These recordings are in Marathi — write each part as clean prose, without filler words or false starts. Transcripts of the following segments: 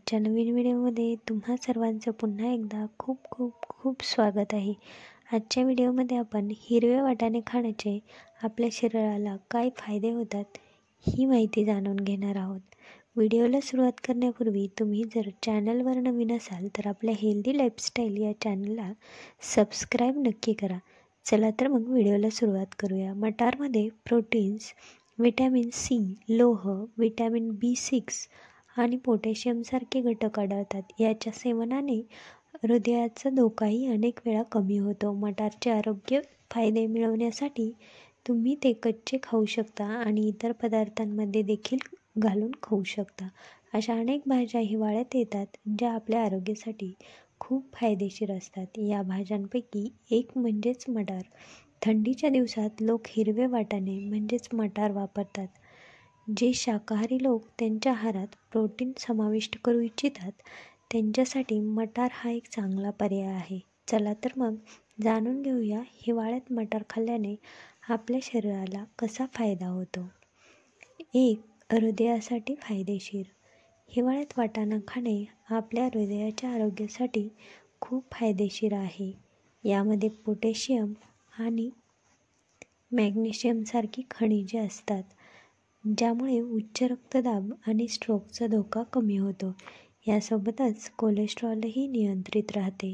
आजच्या नवीन व्हिडिओमध्ये तुम्हा सर्वांचं पुन्हा एकदा खूप खूप खूप स्वागत आहे। आजच्या व्हिडिओमध्ये आपण हिरवे वाटाणे खाण्याचे आपल्या शरीराला काय फायदे होतात ही माहिती जाणून घेणार आहोत। व्हिडिओला सुरुवात करण्यापूर्वी तुम्ही जर चॅनलवर नवीन असाल तर आपल्या हेल्दी लाईफस्टाईल या चॅनलला सबस्क्राईब नक्की करा। चला तर मग व्हिडिओला सुरुवात करूया। मटारमध्ये प्रोटीन्स, विटॅमिन सी, लोह, विटॅमिन B6 आणि पोटॅशियमसारखे घटक आढळतात। याच्या सेवनाने हृदयाचा धोकाही अनेक वेळा कमी होतो। मटारचे आरोग्य फायदे मिळवण्यासाठी तुम्ही ते कच्चे खाऊ शकता आणि इतर पदार्थांमध्ये देखील घालून खाऊ शकता। अशा अनेक भाज्या हिवाळ्यात येतात ज्या आपल्या आरोग्यासाठी खूप फायदेशीर असतात। या भाज्यांपैकी एक म्हणजेच मटार। थंडीच्या दिवसात लोक हिरवे वाटाणे म्हणजेच मटार वापरतात। जे शाकाहारी लोक त्यांच्या आहारात प्रोटीन समाविष्ट करू इच्छितात त्यांच्यासाठी मटार हा एक चांगला पर्याय आहे। चला तर मग जाणून घेऊया हिवाळ्यात मटार खाल्ल्याने आपल्या शरीराला कसा फायदा होतो। 1. हृदयासाठी फायदेशीर। हिवाळ्यात वाटाणा खाणे आपल्या हृदयाच्या आरोग्यासाठी खूप फायदेशीर आहे। यामध्ये पोटॅशियम आणि मॅग्नेशियमसारखी खनिजे असतात ज्यामुळे उच्च रक्तदाब आणि स्ट्रोकचा धोका कमी होतो। यासोबतच कोलेस्ट्रॉलही नियंत्रित राहते।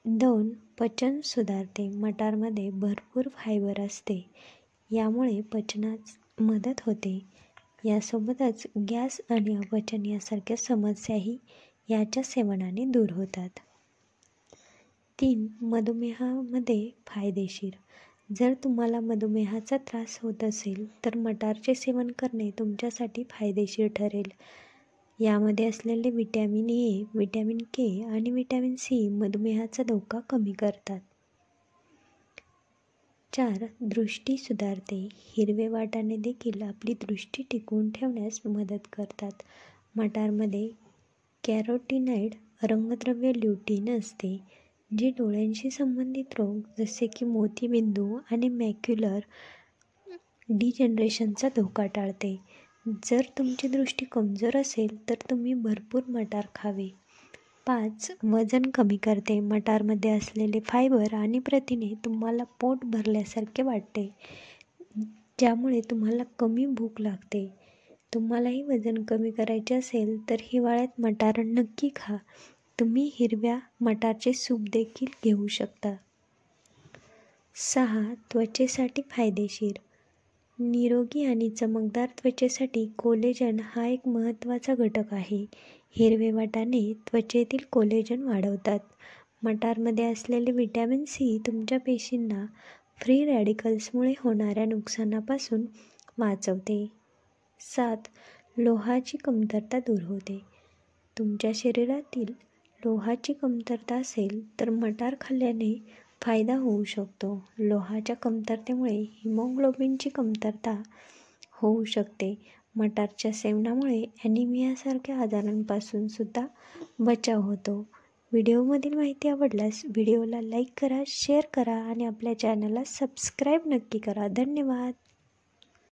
2. पचन सुधारते। मटारमध्ये भरपूर फायबर असते यामुळे पचनास मदत होते। यासोबतच गॅस आणि अपचन यासारख्या समस्याही याच्या सेवनाने दूर होतात। 3. मधुमेहामध्ये फायदेशीर। जर तुम्हाला मधुमेहाचा त्रास होत असेल तर मटारचे सेवन करणे तुमच्यासाठी फायदेशीर ठरेल। यामध्ये असलेले विटॅमिन ए, विटॅमिन के आणि विटॅमिन सी मधुमेहाचा धोका कमी करतात। 4. दृष्टी सुधारते। हिरवे वाटाणे देखील आपली दृष्टी टिकवून ठेवण्यास मदत करतात। मटारमध्ये कॅरोटीनॉइड रंगद्रव्य ल्युटीन असते जे डोळ्यांशी संबंधित रोग जसे की मोतीबिंदू आणि मॅक्युलर डिजनरेशनचा धोका टाळते। जर तुमची दृष्टी कमजोर असेल तर तुम्ही भरपूर मटार खावे। 5. वजन कमी करते। मटारमध्ये असलेले फायबर आणि प्रथिने तुम्हाला पोट भरल्यासारखे वाटते ज्यामुळे तुम्हाला कमी भूक लागते। तुम्हालाही वजन कमी करायचे असेल तर हिवाळ्यात मटार नक्की खा। तुम्ही हिरव्या मटारचे सूप देखील घेऊ शकता। 6. त्वचेसाठी फायदेशीर। निरोगी आणि चमकदार त्वचेसाठी कोलेजन हा एक महत्त्वाचा घटक आहे। हिरवे वाटाणे त्वचेतील कोलेजन वाढवतात। मटारमध्ये असलेले विटॅमिन सी तुमच्या पेशींना फ्री रॅडिकल्समुळे होणाऱ्या नुकसानापासून वाचवते। 7. लोहाची कमतरता दूर होते। तुमच्या शरीरातील लोहाची कमतरता असेल तर मटार खाल्ल्याने फायदा होऊ शकतो। लोहाच्या कमतरतेमुळे हिमोग्लोबिनची कमतरता होऊ शकते। मटारच्या सेवनामुळे ॲनिमियासारख्या आजारांपासून सुद्धा बचाव होतो। व्हिडिओमधील माहिती आवडल्यास व्हिडिओला लाईक करा, शेअर करा आणि आपल्या चॅनलला सबस्क्राईब नक्की करा। धन्यवाद।